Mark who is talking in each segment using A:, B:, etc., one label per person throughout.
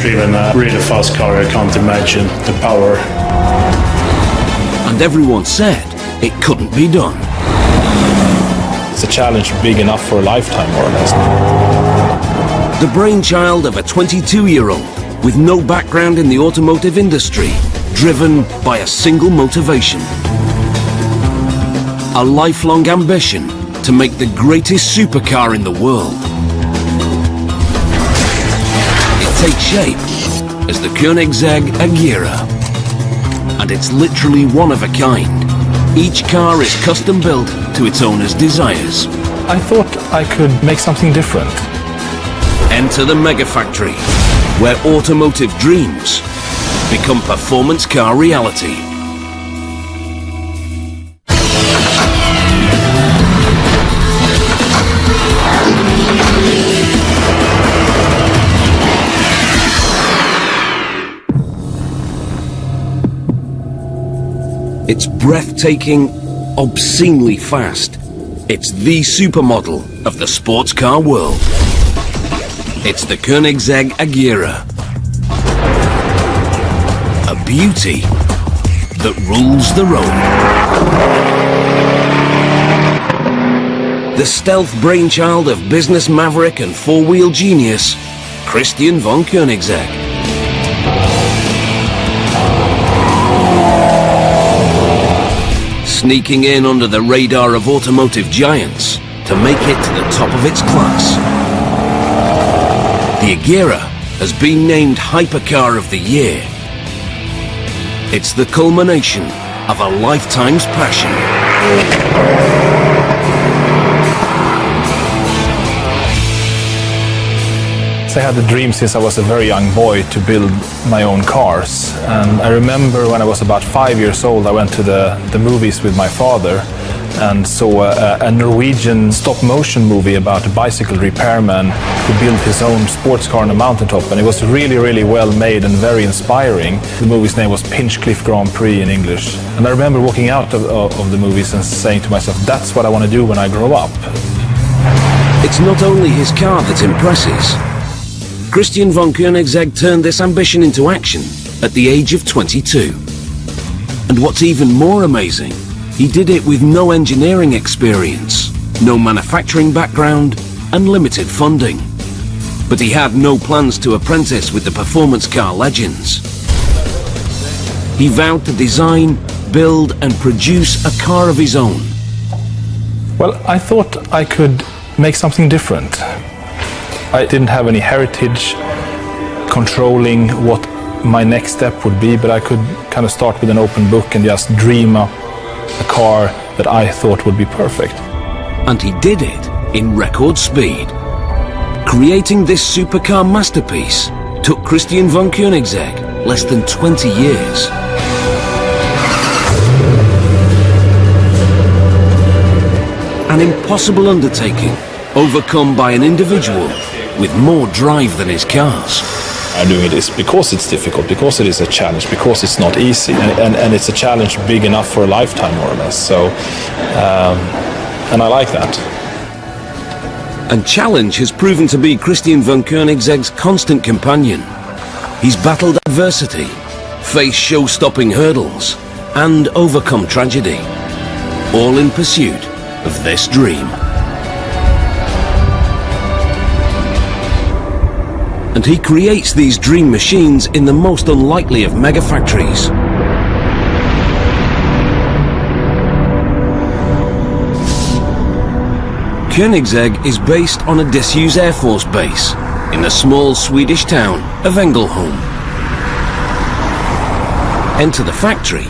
A: driven a really fast car. I can't imagine the power.
B: And everyone said it couldn't be done.
C: It's a challenge big enough for a lifetime, more or less.
B: The brainchild of a 22-year-old with no background in the automotive industry, driven by a single motivation. A lifelong ambition to make the greatest supercar in the world. It takes shape as the Koenigsegg Agera. And it's literally one of a kind. Each car is custom built to its owner's desires.
C: I thought I could make something different.
B: Enter the mega factory, where automotive dreams become performance car reality. It's breathtaking, obscenely fast. It's the supermodel of the sports car world. It's the Koenigsegg Agera. A beauty that rules the road. The stealth brainchild of business maverick and four-wheel genius, Christian von Koenigsegg. Sneaking in under the radar of automotive giants to make it to the top of its class. The Agera has been named Hypercar of the Year. It's the culmination of a lifetime's passion.
C: I had the dream since I was a very young boy to build my own cars. And I remember when I was about 5 years old, I went to the movies with my father and saw a Norwegian stop-motion movie about a bicycle repairman who built his own sports car on a mountaintop. And it was really, really well made and very inspiring. The movie's name was Pinchcliffe Grand Prix in English. And I remember walking out of the movies and saying to myself, that's what I want to do when I grow up.
B: It's not only his car that impresses. Christian von Koenigsegg turned this ambition into action at the age of 22. And what's even more amazing, he did it with no engineering experience, no manufacturing background, and limited funding. But he had no plans to apprentice with the performance car legends. He vowed to design, build, and produce a car of his own.
C: Well, I thought I could make something different. I didn't have any heritage controlling what my next step would be, but I could kind of start with an open book and just dream up a car that I thought would be perfect.
B: And he did it in record speed. Creating this supercar masterpiece took Christian von Koenigsegg less than 20 years. An impossible undertaking, overcome by an individual with more drive than his cars.
C: I'm doing it is because it's difficult, because it is a challenge, because it's not easy, and it's a challenge big enough for a lifetime, more or less. So, and I like that.
B: And challenge has proven to be Christian von Koenigsegg's constant companion. He's battled adversity, faced show-stopping hurdles, and overcome tragedy, all in pursuit of this dream. And he creates these dream machines in the most unlikely of mega factories. Koenigsegg is based on a disused Air Force base in the small Swedish town of Ängelholm. Enter the factory,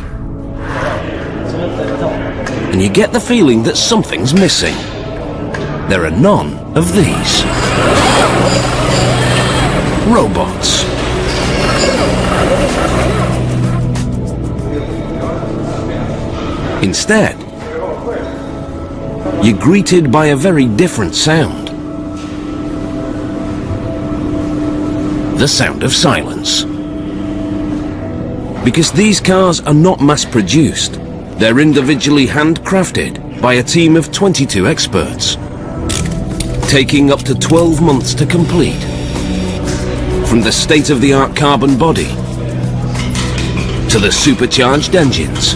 B: and you get the feeling that something's missing. There are none of these. Robots. Instead, you're greeted by a very different sound. The sound of silence. Because these cars are not mass-produced, they're individually handcrafted by a team of 22 experts, taking up to 12 months to complete. From the state-of-the-art carbon body to the supercharged engines.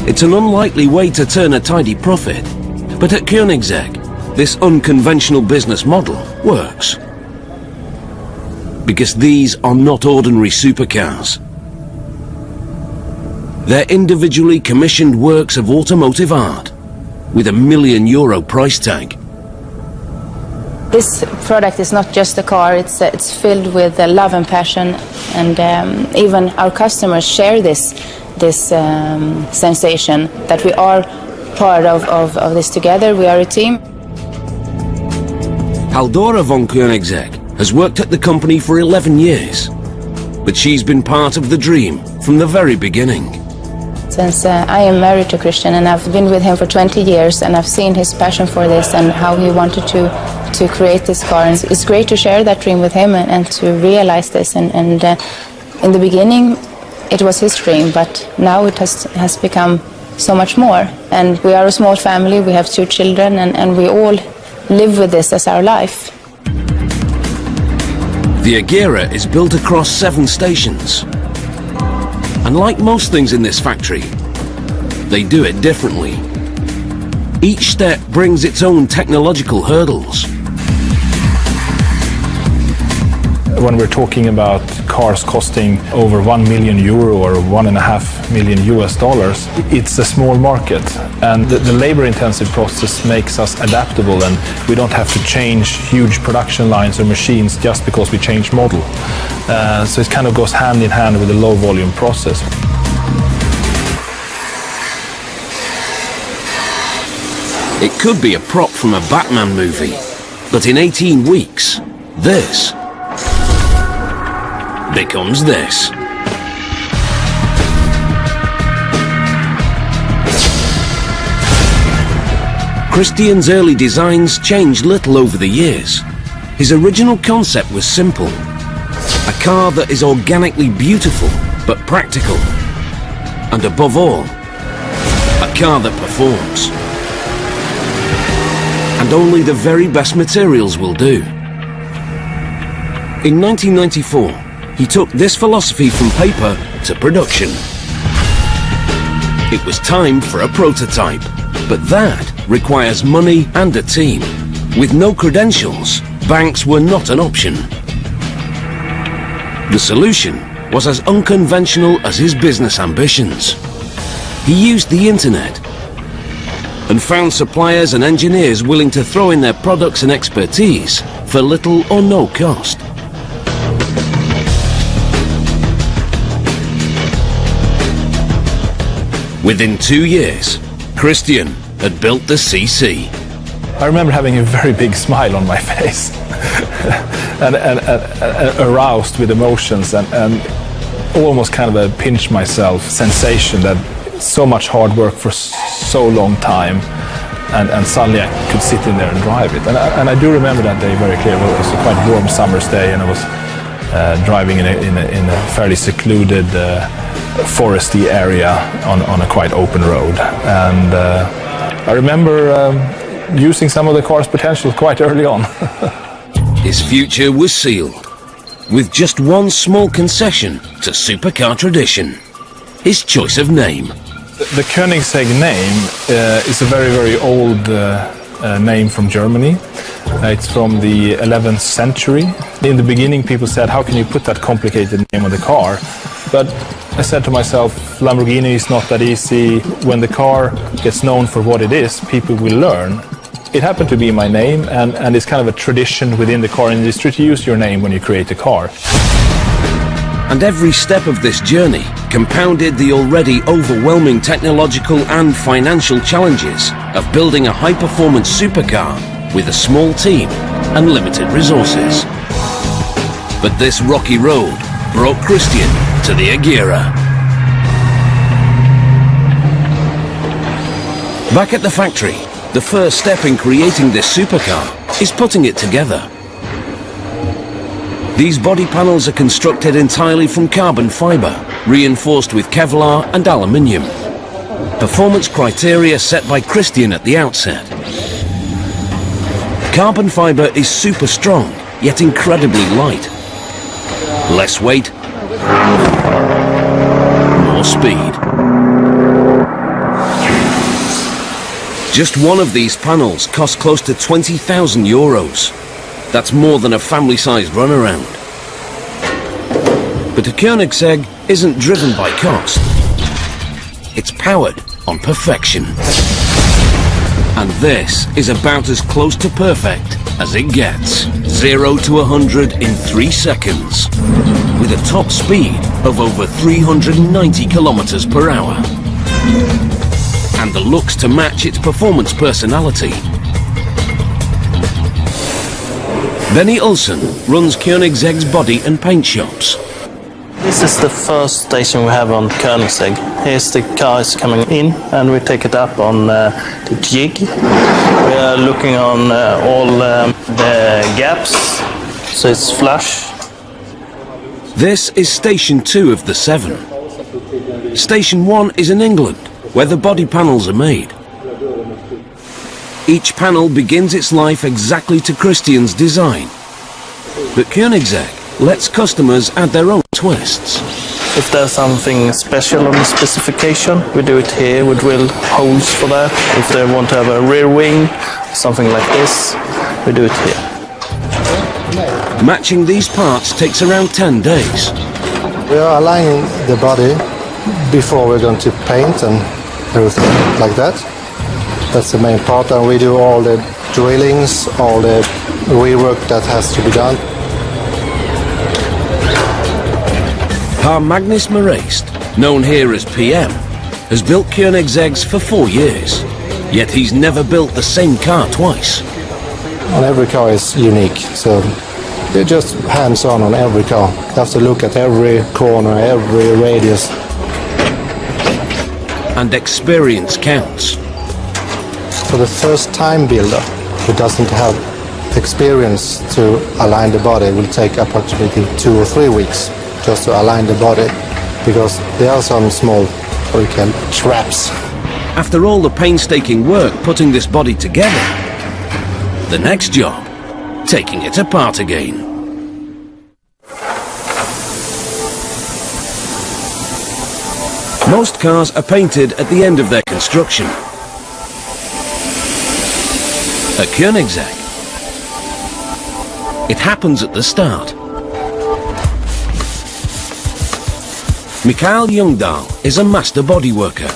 B: It's an unlikely way to turn a tidy profit, but at Koenigsegg, this unconventional business model works. Because these are not ordinary supercars. They're individually commissioned works of automotive art with €1 million price tag.
D: This product is not just a car, it's filled with love and passion, and even our customers share this sensation that we are part of this together, we are a team.
B: Haldora von Koenigsegg has worked at the company for 11 years, but she's been part of the dream from the very beginning.
D: Since I am married to Christian and I've been with him for 20 years and I've seen his passion for this and how he wanted to create this car. And it's great to share that dream with him and to realize this. And in the beginning, it was his dream, but now it has become so much more. And we are a small family, we have 2 children, and we all live with this as our life.
B: The Agera is built across 7 stations. And like most things in this factory, they do it differently. Each step brings its own technological hurdles.
C: When we're talking about cars costing over €1 million or $1.5 million, it's a small market, and the labor-intensive process makes us adaptable, and we don't have to change huge production lines or machines just because we change model. So it kind of goes hand in hand with the low-volume process.
B: It could be a prop from a Batman movie, but in 18 weeks, this becomes this. Christian's early designs changed little over the years. His original concept was simple. A car that is organically beautiful, but practical. And above all, a car that performs. And only the very best materials will do. In 1994, he took this philosophy from paper to production. It was time for a prototype, but that requires money and a team. With no credentials, banks were not an option. The solution was as unconventional as his business ambitions. He used the internet and found suppliers and engineers willing to throw in their products and expertise for little or no cost. Within 2 years, Christian had built the CC.
C: I remember having a very big smile on my face and aroused with emotions and almost kind of a pinch myself sensation that so much hard work for so long time, and suddenly I could sit in there and drive it. And I do remember that day very clearly. It was a quite warm summer's day, and I was driving in a fairly secluded foresty area on a quite open road. And I remember using some of the car's potential quite early on.
B: His future was sealed, with just one small concession to supercar tradition: his choice of name.
C: The Koenigsegg name is a very, very old name from Germany. It's from the 11th century. In the beginning, people said, how can you put that complicated name on the car? But I said to myself, Lamborghini is not that easy. When the car gets known for what it is, people will learn. It happened to be my name, and it's kind of a tradition within the car industry to use your name when you create a car.
B: And every step of this journey compounded the already overwhelming technological and financial challenges of building a high-performance supercar with a small team and limited resources. But this rocky road brought Christian to the Agera. Back at the factory, the first step in creating this supercar is putting it together. These body panels are constructed entirely from carbon fibre, reinforced with Kevlar and aluminium. Performance criteria set by Christian at the outset. Carbon fibre is super strong, yet incredibly light. Less weight, more speed. Just one of these panels costs close to 20,000 euros. That's more than a family-sized runaround. But a Koenigsegg isn't driven by cost. It's powered on perfection. And this is about as close to perfect as it gets. 0 to 100 in 3 seconds. With a top speed of over 390 kilometers per hour. And the looks to match its performance personality. Benny Olsen runs Koenigsegg's body and paint shops.
E: This is the first station we have on Koenigsegg. Here's the cars coming in and we take it up on the jig. We are looking on all the gaps, so it's flush.
B: This is Station 2 of the 7. Station 1 is in England, where the body panels are made. Each panel begins its life exactly to Christian's design. But Koenigsegg lets customers add their own twists.
E: If there's something special on the specification, we do it here. We drill holes for that. If they want to have a rear wing, something like this, we do it here.
B: Matching these parts takes around 10 days.
F: We are aligning the body before we're going to paint and everything like that. That's the main part, and we do all the drillings, all the rework that has to be done.
B: Per Magnus Moraist, known here as PM, has built Koenigsegg's for 4 years. Yet he's never built the same car twice.
F: And every car is unique, so you're just hands-on on every car. You have to look at every corner, every radius.
B: And experience counts.
F: For the first-time builder who doesn't have experience to align the body, it will take approximately 2 or 3 weeks just to align the body, because there are some small, what we call traps.
B: After all the painstaking work putting this body together, the next job, taking it apart again. Most cars are painted at the end of their construction. At Koenigsegg, it happens at the start. Mikael Ljungdahl is a master body worker.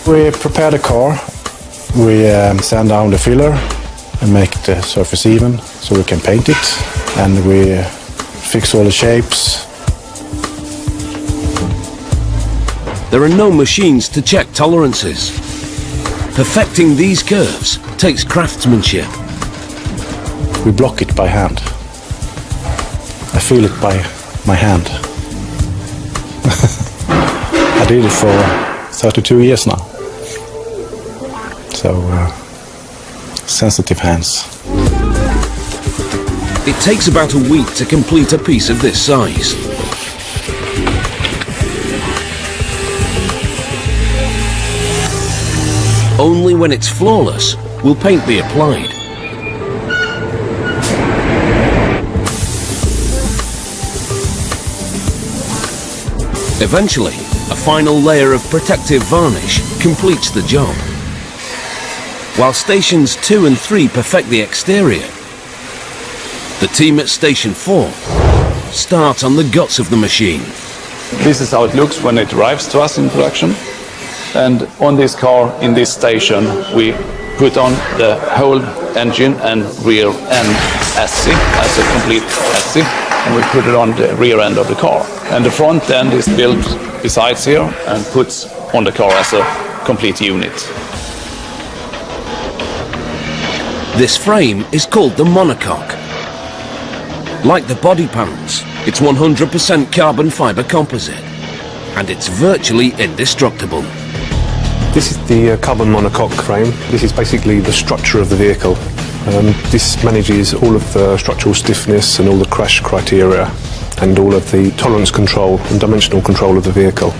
G: We prepare the car, we sand down the filler and make the surface even so we can paint it, and we fix all the shapes.
B: There are no machines to check tolerances. Perfecting these curves takes craftsmanship.
G: We block it by hand. I feel it by my hand. I did it for 32 years now. So, sensitive hands.
B: It takes about a week to complete a piece of this size. Only when it's flawless will paint be applied. Eventually, a final layer of protective varnish completes the job. While stations 2 and 3 perfect the exterior, the team at station 4 start on the guts of the machine.
H: This is how it looks when it arrives to us in production. And on this car, in this station, we put on the whole engine and rear end chassis as a complete chassis, and we put it on the rear end of the car. And the front end is built besides here and puts on the car as a complete unit.
B: This frame is called the monocoque. Like the body panels, it's 100% carbon fibre composite, and it's virtually indestructible.
I: This is the carbon monocoque frame. This is basically the structure of the vehicle. This manages all of the structural stiffness and all the crash criteria and all of the tolerance control and dimensional control of the vehicle.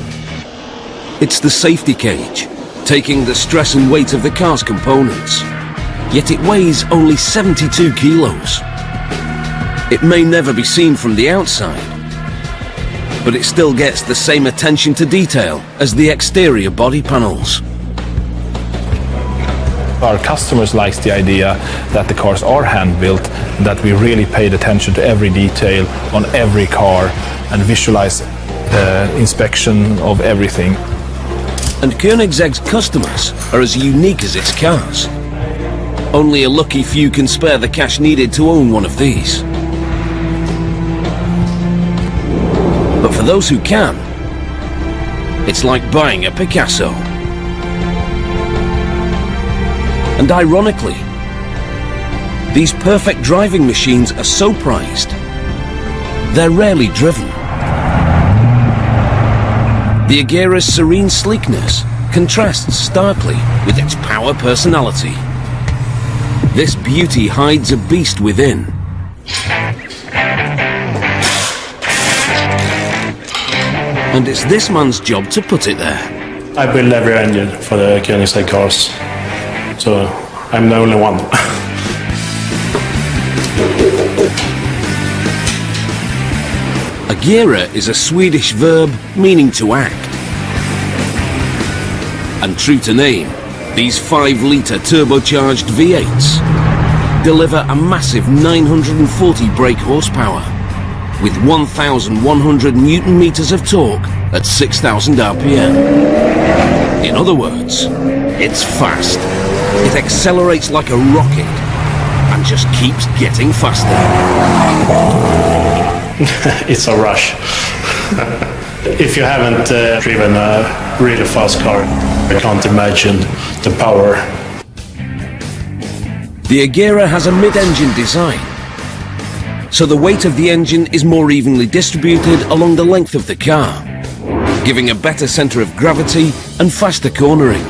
B: It's the safety cage, taking the stress and weight of the car's components. Yet it weighs only 72 kilos. It may never be seen from the outside, but it still gets the same attention to detail as the exterior body panels.
C: Our customers like the idea that the cars are hand-built, that we really paid attention to every detail on every car and visualize the inspection of everything.
B: And KOENIGSEGG's customers are as unique as its cars. Only a lucky few can spare the cash needed to own one of these. But for those who can, it's like buying a Picasso. And ironically, these perfect driving machines are so prized, they're rarely driven. The Agera's serene sleekness contrasts starkly with its power personality. This beauty hides a beast within. And it's this man's job to put it there.
A: I build every engine for the KOENIGSEGG cars, so I'm the only one.
B: Agera is a Swedish verb meaning to act. And true to name, these 5-litre turbocharged V8s deliver a massive 940 brake horsepower with 1,100 Newton-meters of torque at 6,000 RPM. In other words, it's fast. It accelerates like a rocket and just keeps getting faster.
A: It's a rush. If you haven't driven a really fast car, you can't imagine the power.
B: The Agera has a mid-engine design, so the weight of the engine is more evenly distributed along the length of the car, giving a better centre of gravity and faster cornering.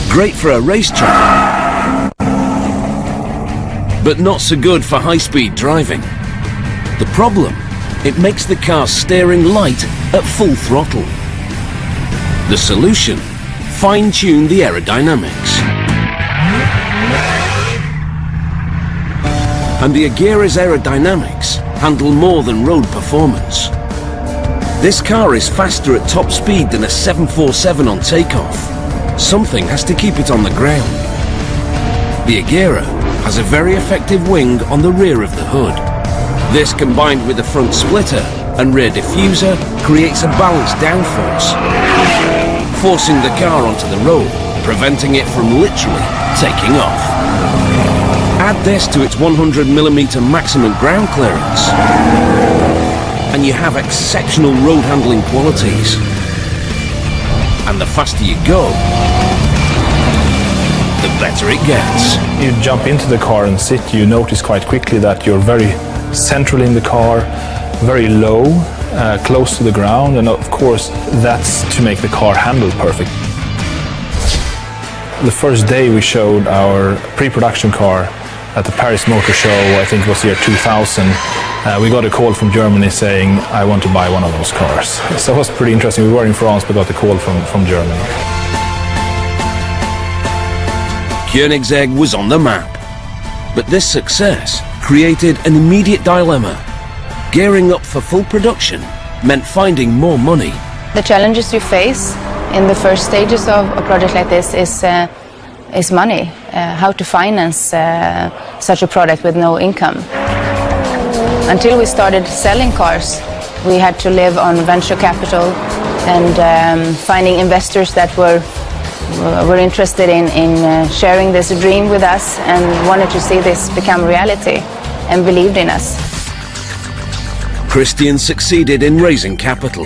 B: Great for a racetrack, but not so good for high-speed driving. The problem, it makes the car steering light at full throttle. The solution, fine-tune the aerodynamics. And the Agera's aerodynamics handle more than road performance. This car is faster at top speed than a 747 on takeoff. Something has to keep it on the ground. The Agera has a very effective wing on the rear of the hood. This, combined with the front splitter and rear diffuser, creates a balanced downforce, forcing the car onto the road, preventing it from literally taking off. Add this to its 100mm maximum ground clearance, and you have exceptional road handling qualities. And the faster you go, the better it gets.
C: You jump into the car and sit, you notice quite quickly that you're very central in the car, very low, close to the ground, and of course that's to make the car handle perfect. The first day we showed our pre-production car at the Paris Motor Show, I think it was year 2000, we got a call from Germany saying, I want to buy one of those cars. So it was pretty interesting. We were in France, but got a call from Germany.
B: KOENIGSEGG was on the map, but this success created an immediate dilemma. Gearing up for full production meant finding more money.
D: The challenges you face in the first stages of a project like this is money. How to finance such a product with no income. Until we started selling cars, we had to live on venture capital and finding investors that were interested in sharing this dream with us and wanted to see this become reality and believed in us.
B: Christian succeeded in raising capital.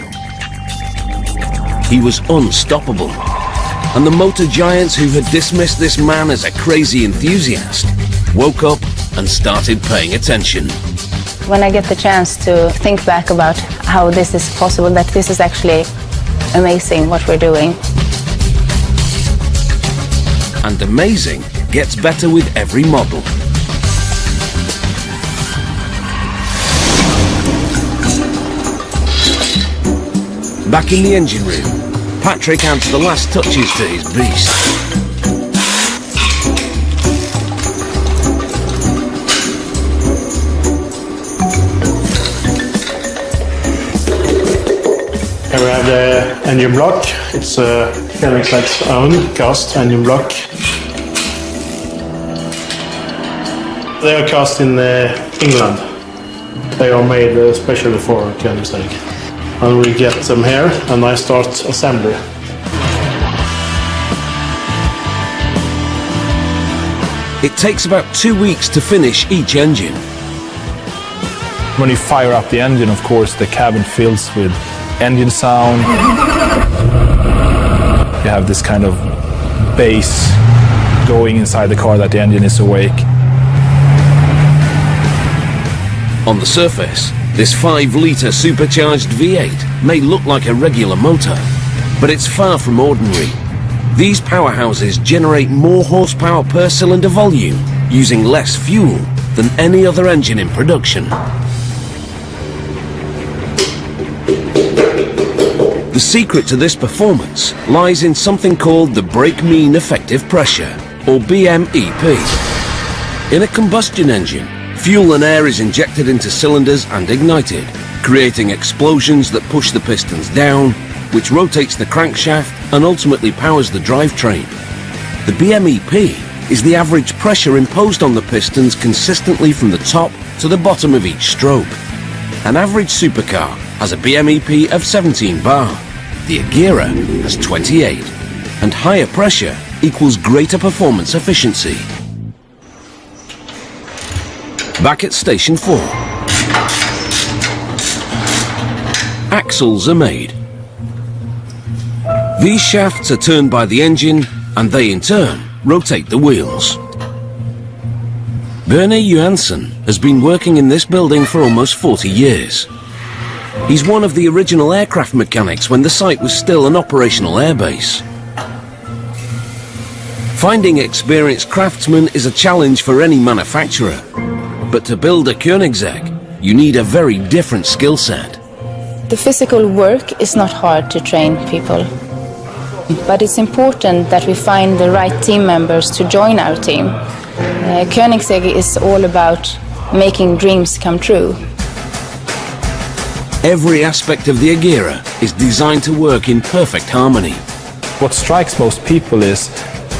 B: He was unstoppable, and the motor giants who had dismissed this man as a crazy enthusiast woke up and started paying attention.
D: When I get the chance to think back about how this is possible, that this is actually amazing what we're doing.
B: And amazing gets better with every model. Back in the engine room, Patrick adds the last touches to his beast.
A: Here we have the engine block. It's KOENIGSEGG's own cast engine block. They are cast in England. They are made especially for KOENIGSEGG. And we get them here and I start assembly.
B: It takes about 2 weeks to finish each engine.
C: When you fire up the engine, of course, the cabin fills with engine sound. You have this kind of bass going inside the car that the engine is awake.
B: On the surface, this 5-litre supercharged V8 may look like a regular motor, but it's far from ordinary. These powerhouses generate more horsepower per cylinder volume using less fuel than any other engine in production. The secret to this performance lies in something called the brake mean effective pressure, or BMEP. In a combustion engine, fuel and air is injected into cylinders and ignited, creating explosions that push the pistons down, which rotates the crankshaft and ultimately powers the drivetrain. The BMEP is the average pressure imposed on the pistons consistently from the top to the bottom of each stroke. An average supercar has a BMEP of 17 bar. The Agera has 28, and higher pressure equals greater performance efficiency. Back at Station 4. Axles are made. These shafts are turned by the engine, and they in turn rotate the wheels. Berne Johansson has been working in this building for almost 40 years. He's one of the original aircraft mechanics when the site was still an operational airbase. Finding experienced craftsmen is a challenge for any manufacturer. But to build a Koenigsegg, you need a very different skill set.
D: The physical work is not hard to train people. But it's important that we find the right team members to join our team. Koenigsegg is all about making dreams come true.
B: Every aspect of the Agera is designed to work in perfect harmony.
C: What strikes most people is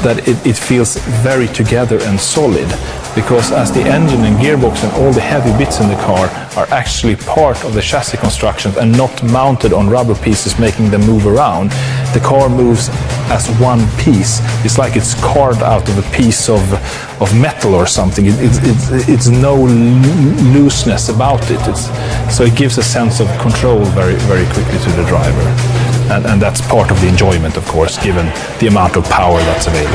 C: that it feels very together and solid, because as the engine and gearbox and all the heavy bits in the car are actually part of the chassis construction and not mounted on rubber pieces making them move around, the car moves as one piece. It's like it's carved out of a piece of metal or something. It's no looseness about it. So it gives a sense of control very, very quickly to the driver. And that's part of the enjoyment, of course, given the amount of power that's available.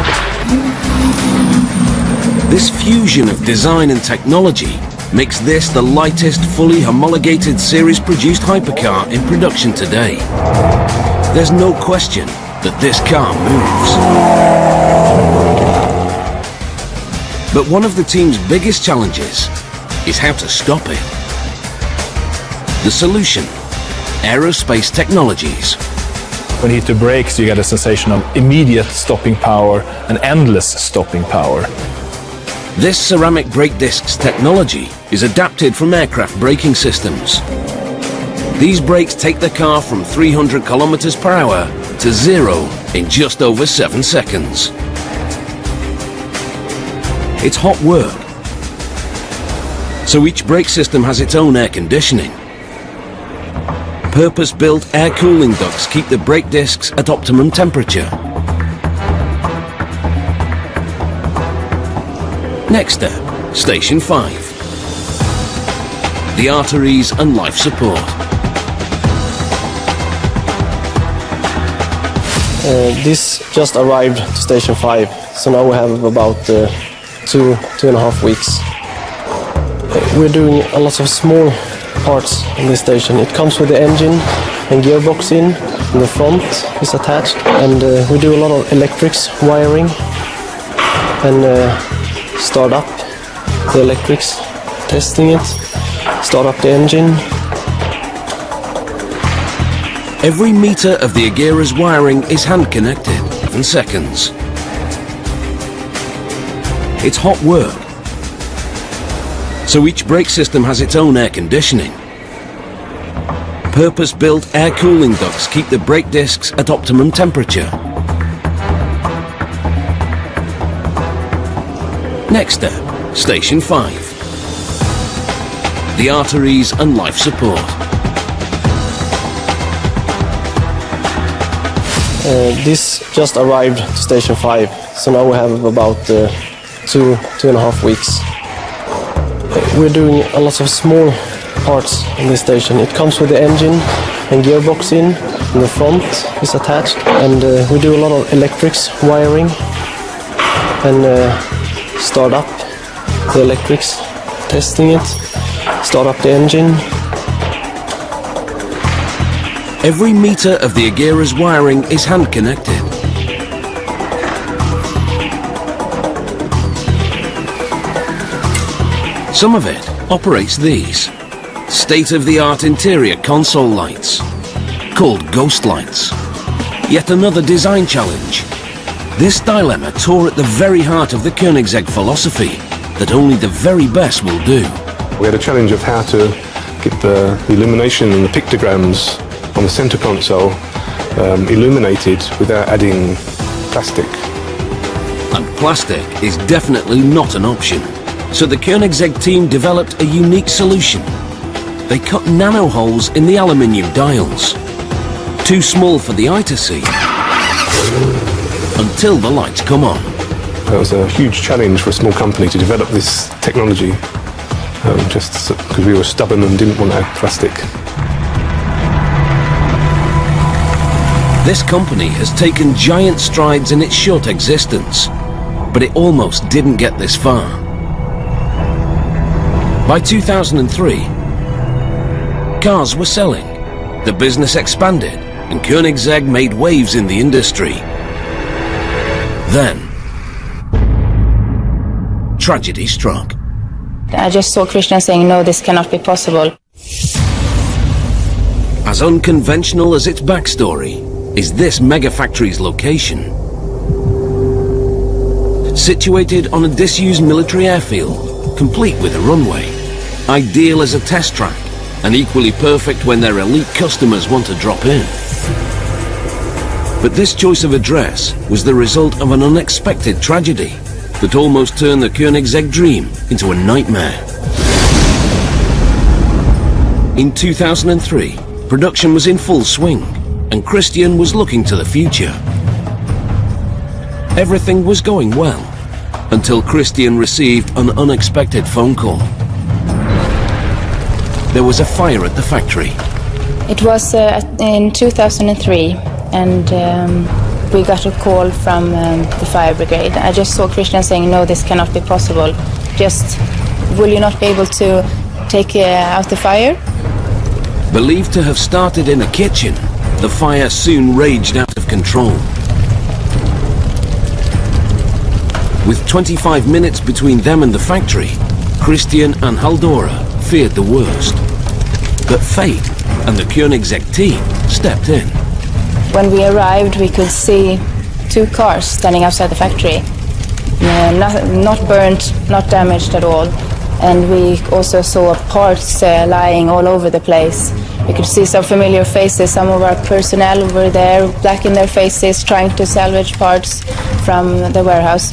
B: This fusion of design and technology makes this the lightest fully homologated series-produced hypercar in production today. There's no question that this car moves. But one of the team's biggest challenges is how to stop it. The solution: aerospace technologies.
C: When you hit the brakes, you get a sensation of immediate stopping power and endless stopping power.
B: This ceramic brake discs technology is adapted from aircraft braking systems. These brakes take the car from 300 kilometers per hour to 0 in just over 7 seconds. It's hot work, so each brake system has its own air conditioning. Purpose-built air cooling ducts keep the brake discs at optimum temperature. Next step, Station 5. The arteries and life support.
J: This just arrived to Station 5, so now we have about 2.5 weeks. We're doing a lot of small parts in this station. It comes with the engine and gearbox in the front is attached, and we do a lot of electrics wiring and start up the electrics, testing it, start up the engine.
B: Every meter of the Agera's wiring is hand-connected in seconds. It's hot work, so each brake system has its own air conditioning. Purpose-built air cooling ducts keep the brake discs at optimum temperature. Next step, Station 5. The arteries and life support.
J: This just arrived to Station 5, so now we have about 2.5 weeks. We're doing a lot of small parts in this station. It comes with the engine and gearbox in the front is attached, and we do a lot of electrics wiring and start up the electrics, testing it, start up the engine.
B: Every meter of the Agera's wiring is hand-connected. Some of it operates these state-of-the-art interior console lights, called ghost lights. Yet another design challenge. This dilemma tore at the very heart of the Koenigsegg philosophy that only the very best will do.
I: We had a challenge of how to get the illumination and the pictograms on the center console illuminated without adding plastic.
B: And plastic is definitely not an option. So the Koenigsegg team developed a unique solution. They cut nano holes in the aluminium dials, too small for the eye to see, until the lights come on.
I: It was a huge challenge for a small company to develop this technology, just because we were stubborn and didn't want to add plastic.
B: This company has taken giant strides in its short existence, but it almost didn't get this far. By 2003, cars were selling, the business expanded, and Koenigsegg made waves in the industry. Then, tragedy struck.
D: I just saw Christian saying, no, this cannot be possible.
B: As unconventional as its backstory is this mega factory's location. Situated on a disused military airfield, complete with a runway, ideal as a test track, and equally perfect when their elite customers want to drop in. But this choice of address was the result of an unexpected tragedy that almost turned the Koenigsegg dream into a nightmare. In 2003, production was in full swing, and Christian was looking to the future. Everything was going well, until Christian received an unexpected phone call. There was a fire at the factory.
D: It was in 2003, and we got a call from the fire brigade. I just saw Christian saying, no, this cannot be possible. Just, will you not be able to take out the fire?
B: Believed to have started in a kitchen, the fire soon raged out of control. With 25 minutes between them and the factory, Christian and Haldora feared the worst. But fate and the Koenigsegg team stepped in.
D: When we arrived, we could see 2 cars standing outside the factory. Not burnt, not damaged at all. And we also saw parts lying all over the place. We could see some familiar faces. Some of our personnel were there, black in their faces, trying to salvage parts from the warehouse.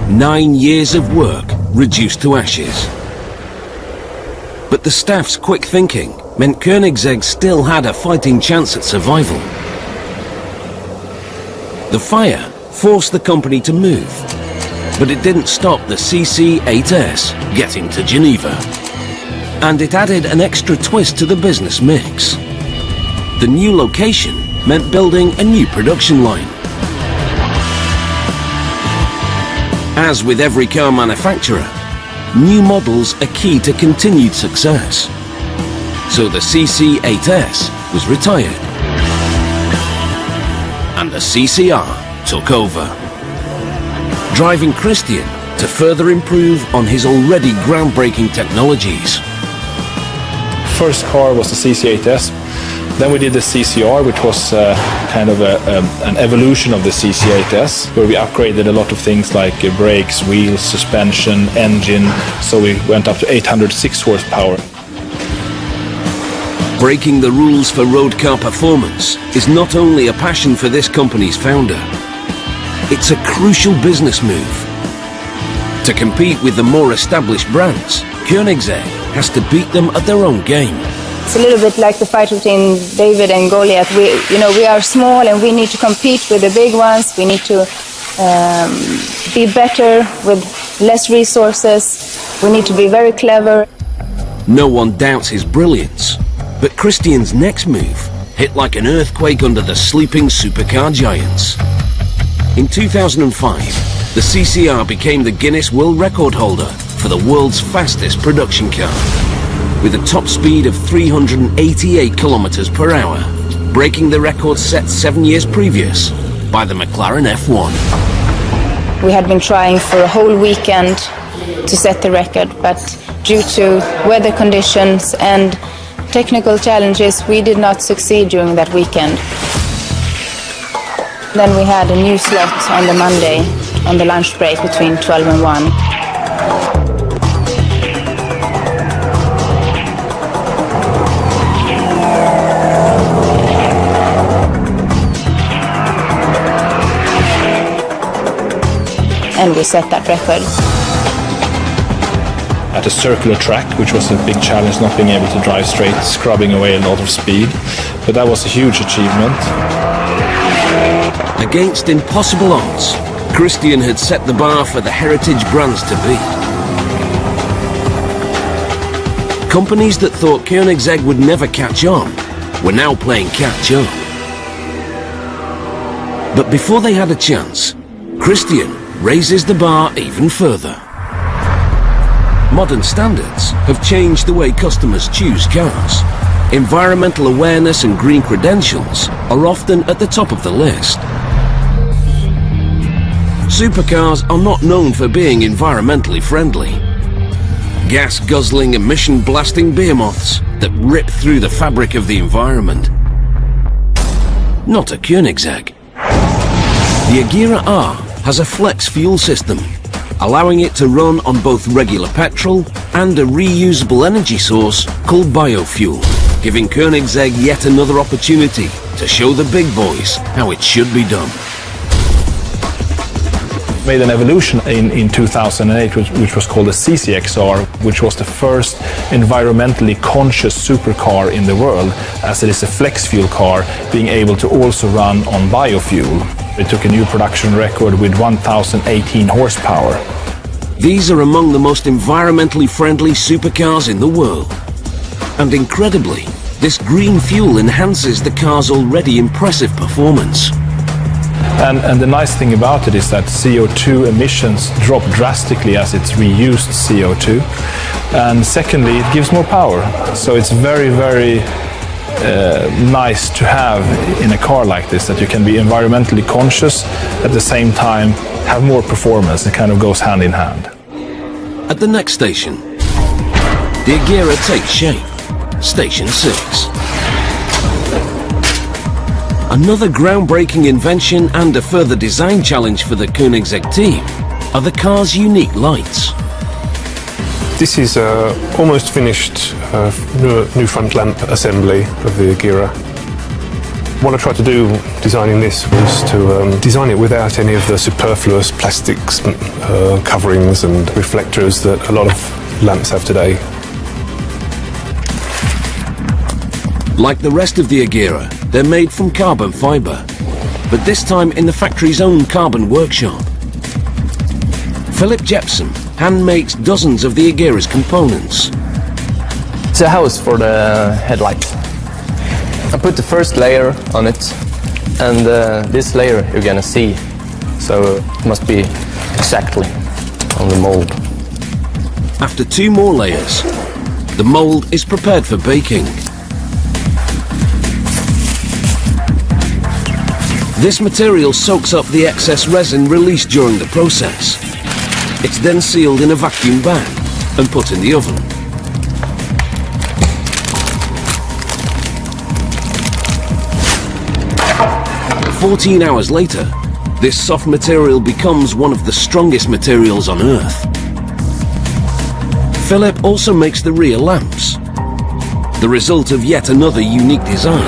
B: 9 years of work reduced to ashes. But the staff's quick thinking meant Koenigsegg still had a fighting chance at survival. The fire forced the company to move, but it didn't stop the CC-8S getting to Geneva. And it added an extra twist to the business mix. The new location meant building a new production line. As with every car manufacturer, new models are key to continued success. So the CC-8S was retired, and the CCR took over, driving Christian to further improve on his already groundbreaking technologies.
C: first car was the CC8S. Then we did the CCR, which was kind of an evolution of the CC8S, where we upgraded a lot of things like brakes, wheels, suspension, engine. So we went up to 806 horsepower.
B: Breaking the rules for road car performance is not only a passion for this company's founder, it's a crucial business move. To compete with the more established brands, Koenigsegg has to beat them at their own game.
D: It's a little bit like the fight between David and Goliath. We are small and we need to compete with the big ones. We need to be better with less resources. We need to be very clever.
B: No one doubts his brilliance, but Christian's next move hit like an earthquake under the sleeping supercar giants. In 2005, the CCR became the Guinness World Record holder for the world's fastest production car, with a top speed of 388 kilometers per hour, breaking the record set 7 years previous by the McLaren F1.
D: We had been trying for a whole weekend to set the record, but due to weather conditions and technical challenges, we did not succeed during that weekend. Then we had a new slot on the Monday, on the lunch break between 12 and 1. And we set that record.
C: At a circular track, which was a big challenge, not being able to drive straight, scrubbing away a lot of speed. But that was a huge achievement.
B: Against impossible odds, Christian had set the bar for the heritage brands to beat. Companies that thought Koenigsegg would never catch on were now playing catch up. But before they had a chance, Christian raises the bar even further. Modern standards have changed the way customers choose cars. Environmental awareness and green credentials are often at the top of the list. Supercars are not known for being environmentally friendly. Gas-guzzling, emission-blasting behemoths that rip through the fabric of the environment. Not a Koenigsegg. The Agera R has a flex fuel system, allowing it to run on both regular petrol and a reusable energy source called biofuel, giving Koenigsegg yet another opportunity to show the big boys how it should be done.
C: Made an evolution in 2008, which was called the CCXR, which was the first environmentally conscious supercar in the world, as it is a flex fuel car being able to also run on biofuel. It took a new production record with 1,018 horsepower.
B: These are among the most environmentally friendly supercars in the world. And incredibly, this green fuel enhances the car's already impressive performance.
C: And the nice thing about it is that CO2 emissions drop drastically as it's reused CO2. And secondly, it gives more power. So it's very, very nice to have in a car like this, that you can be environmentally conscious, at the same time have more performance. It kind of goes hand in hand.
B: At the next station, the Agera takes shape. Station 6. Another groundbreaking invention and a further design challenge for the Koenigsegg team are the car's unique lights.
I: This is almost finished new front lamp assembly of the Agera. What I tried to do designing this was to design it without any of the superfluous plastics, coverings and reflectors that a lot of lamps have today.
B: Like the rest of the Agera, they're made from carbon fibre, but this time in the factory's own carbon workshop. Philip Jepson hand makes dozens of the Agera's components.
K: It's a house for the headlight. I put the first layer on it, and this layer you're gonna see, so it must be exactly on the mold.
B: After 2 more layers, the mold is prepared for baking. This material soaks up the excess resin released during the process. It's then sealed in a vacuum bag and put in the oven. 14 hours later, this soft material becomes one of the strongest materials on Earth. Philip also makes the rear lamps, the result of yet another unique design.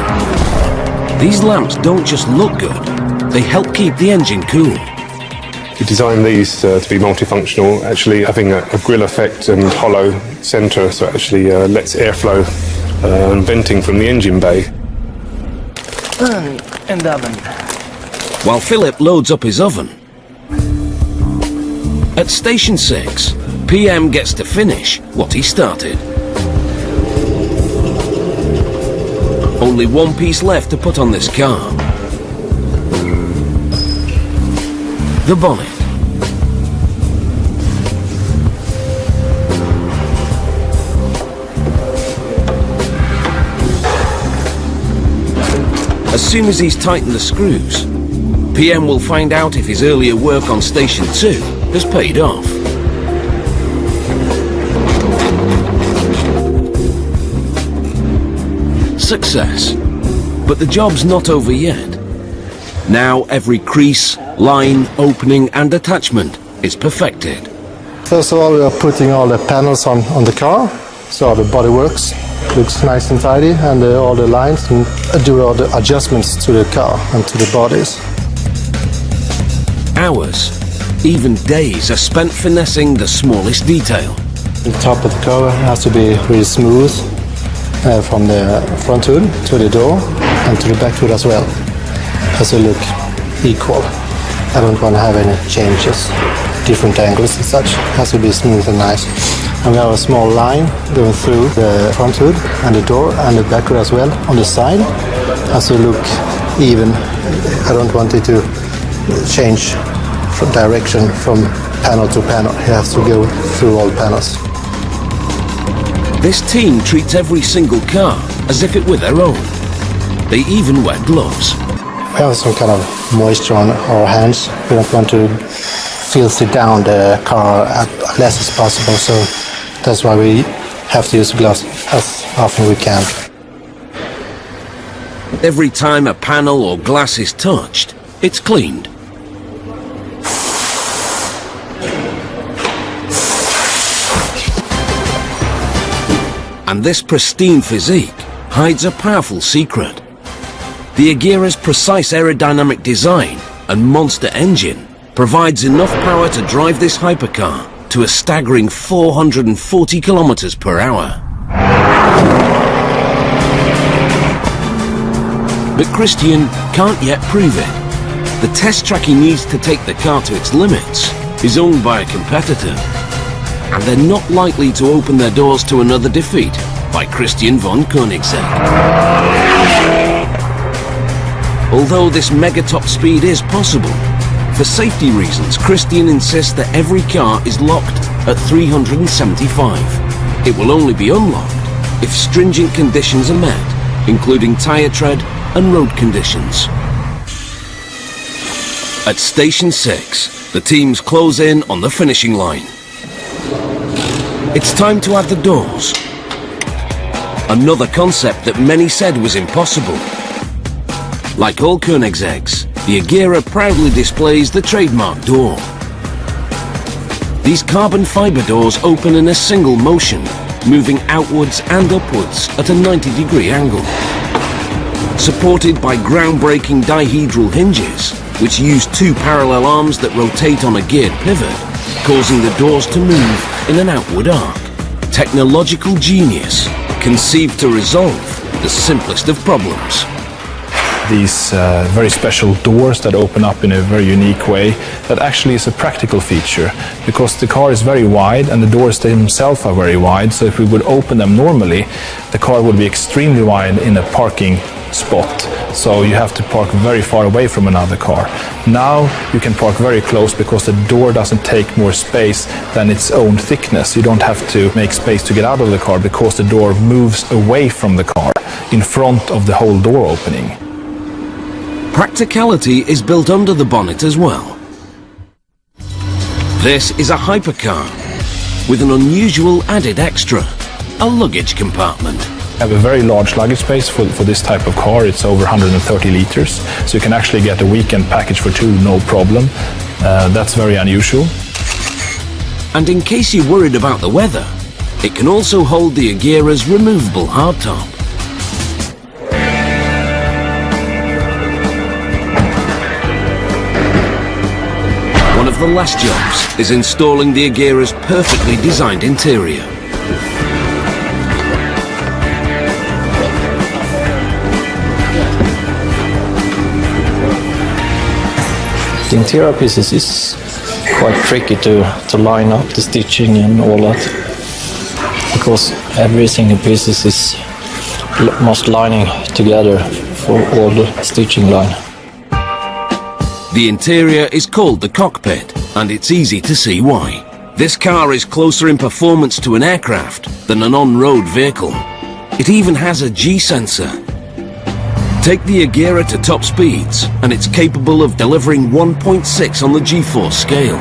B: These lamps don't just look good, they help keep the engine cool.
I: We designed these to be multifunctional, actually having a grill effect and hollow centre, so it actually lets airflow and venting from the engine bay.
K: And the oven.
B: While Philip loads up his oven, at Station 6, PM gets to finish what he started. Only one piece left to put on this car. The bonnet. As soon as he's tightened the screws, PM will find out if his earlier work on Station 2 has paid off. Success. But the job's not over yet. Now every crease, line, opening and attachment is perfected.
F: First of all, we are putting all the panels on the car, so the body works, looks nice and tidy, and all the lines, and do all the adjustments to the car and to the bodies.
B: Hours, even days are spent finessing the smallest detail.
F: The top of the car has to be really smooth, from the front hood to the door and to the back hood as well. Has to look equal. I don't want to have any changes, different angles and such. Has to be smooth and nice. And we have a small line going through the front hood and the door and the back hood as well on the side. Has to look even. I don't want it to change from direction from panel to panel. It has to go through all panels.
B: This team treats every single car as if it were their own. They even wear gloves.
F: We have some kind of moisture on our hands. We don't want to filthy down the car as less as possible, so that's why we have to use gloves as often as we can.
B: Every time a panel or glass is touched, it's cleaned. And this pristine physique hides a powerful secret. The Agera's precise aerodynamic design and monster engine provides enough power to drive this hypercar to a staggering 440 kilometers per hour. But Christian can't yet prove it. The test track he needs to take the car to its limits is owned by a competitor, and they're not likely to open their doors to another defeat by Christian von Koenigsegg. Although this mega top speed is possible, for safety reasons, Christian insists that every car is locked at 375. It will only be unlocked if stringent conditions are met, including tyre tread and road conditions. At Station 6, the teams close in on the finishing line. It's time to add the doors. Another concept that many said was impossible. Like all Koenigsegg's, the Agera proudly displays the trademark door. These carbon fibre doors open in a single motion, moving outwards and upwards at a 90-degree angle. Supported by groundbreaking dihedral hinges, which use two parallel arms that rotate on a geared pivot, causing the doors to move in an outward arc. Technological genius, conceived to resolve the simplest of problems.
C: These very special doors that open up in a very unique way, that actually is a practical feature, because the car is very wide and the doors themselves are very wide, so if we would open them normally, the car would be extremely wide in a parking spot, so you have to park very far away from another car. Now you can park very close because the door doesn't take more space than its own thickness. You don't have to make space to get out of the car because the door moves away from the car in front of the whole door opening.
B: Practicality is built under the bonnet as well. This is a hypercar with an unusual added extra, a luggage compartment.
C: have a very large luggage space for this type of car. It's over 130 liters, so you can actually get a weekend package for two, no problem. That's very unusual.
B: And in case you're worried about the weather, it can also hold the Agera's removable hardtop. One of the last jobs is installing the Agera's perfectly designed interior.
J: The interior pieces is quite tricky to line up the stitching and all that, because every single piece is must lining together for all the stitching line.
B: The interior is called the cockpit, and it's easy to see why. This car is closer in performance to an aircraft than an on-road vehicle. It even has a G-sensor. Take the Agera to top speeds, and it's capable of delivering 1.6 on the G-force scale.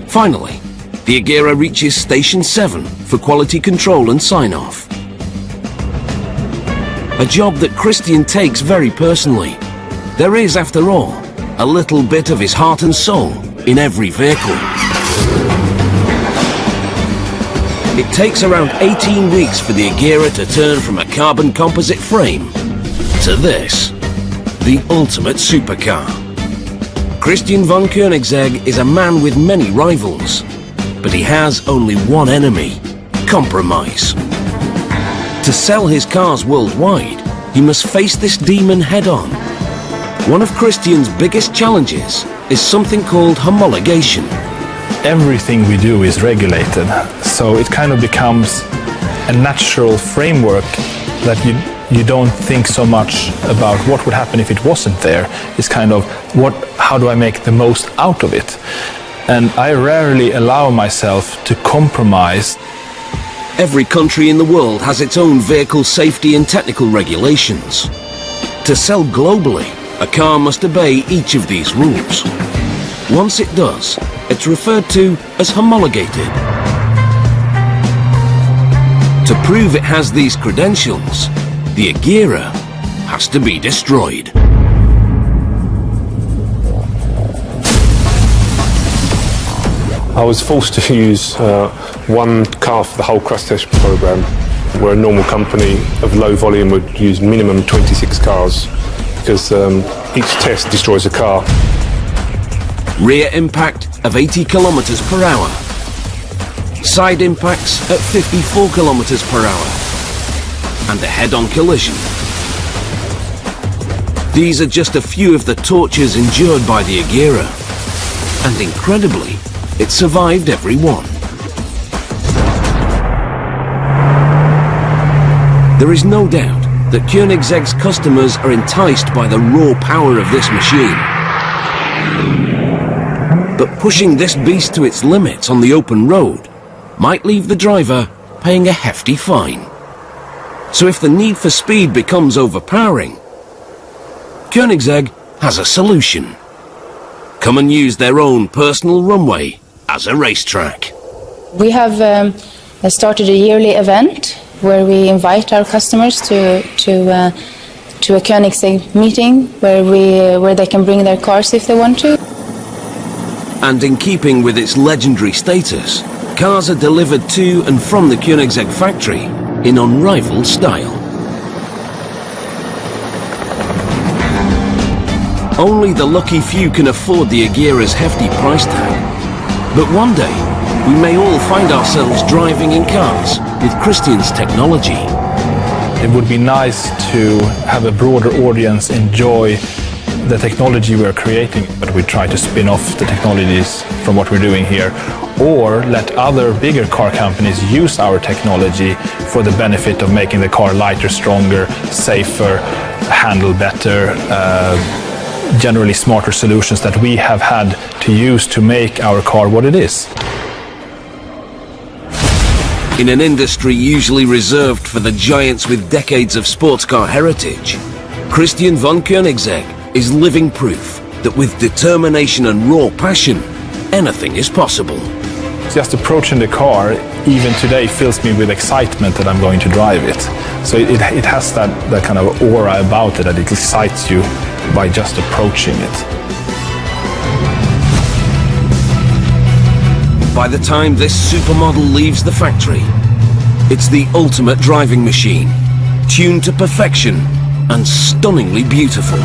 B: Finally, the Agera reaches Station 7 for quality control and sign-off. A job that Christian takes very personally. There is, after all, a little bit of his heart and soul in every vehicle. It takes around 18 weeks for the Agera to turn from a carbon composite frame to this, the ultimate supercar. Christian von Koenigsegg is a man with many rivals, but he has only one enemy: compromise. To sell his cars worldwide, he must face this demon head-on. One of Christian's biggest challenges is something called homologation.
C: Everything we do is regulated, so it kind of becomes a natural framework that you don't think so much about what would happen if it wasn't there. It's kind of, how do I make the most out of it? And I rarely allow myself to compromise.
B: Every country in the world has its own vehicle safety and technical regulations. To sell globally, a car must obey each of these rules. Once it does, it's referred to as homologated. To prove it has these credentials, the Agera has to be destroyed.
I: I was forced to use one car for the whole crash test program, where a normal company of low volume would use minimum 26 cars, because each test destroys a car.
B: Rear impact of 80 kilometers per hour. Side impacts at 54 kilometers per hour. And a head-on collision. These are just a few of the tortures endured by the Agera. And incredibly, it survived every one. There is no doubt that Koenigsegg's customers are enticed by the raw power of this machine. But pushing this beast to its limits on the open road might leave the driver paying a hefty fine. So if the need for speed becomes overpowering, Koenigsegg has a solution. Come and use their own personal runway as a racetrack.
D: We have started a yearly event where we invite our customers to a Koenigsegg meeting where they can bring their cars if they want to.
B: And in keeping with its legendary status, cars are delivered to and from the Koenigsegg factory in unrivaled style. Only the lucky few can afford the Agera's hefty price tag. But one day, we may all find ourselves driving in cars with Christian's technology.
C: It would be nice to have a broader audience enjoy the technology we're creating, but we try to spin off the technologies from what we're doing here, or let other bigger car companies use our technology for the benefit of making the car lighter, stronger, safer, handle better, generally smarter solutions that we have had to use to make our car what it is.
B: In an industry usually reserved for the giants with decades of sports car heritage, Christian von Koenigsegg is living proof that with determination and raw passion, anything is possible.
C: Just approaching the car, even today, fills me with excitement that I'm going to drive it. So it has that kind of aura about it, that it excites you by just approaching it.
B: By the time this supermodel leaves the factory, it's the ultimate driving machine, tuned to perfection and stunningly beautiful.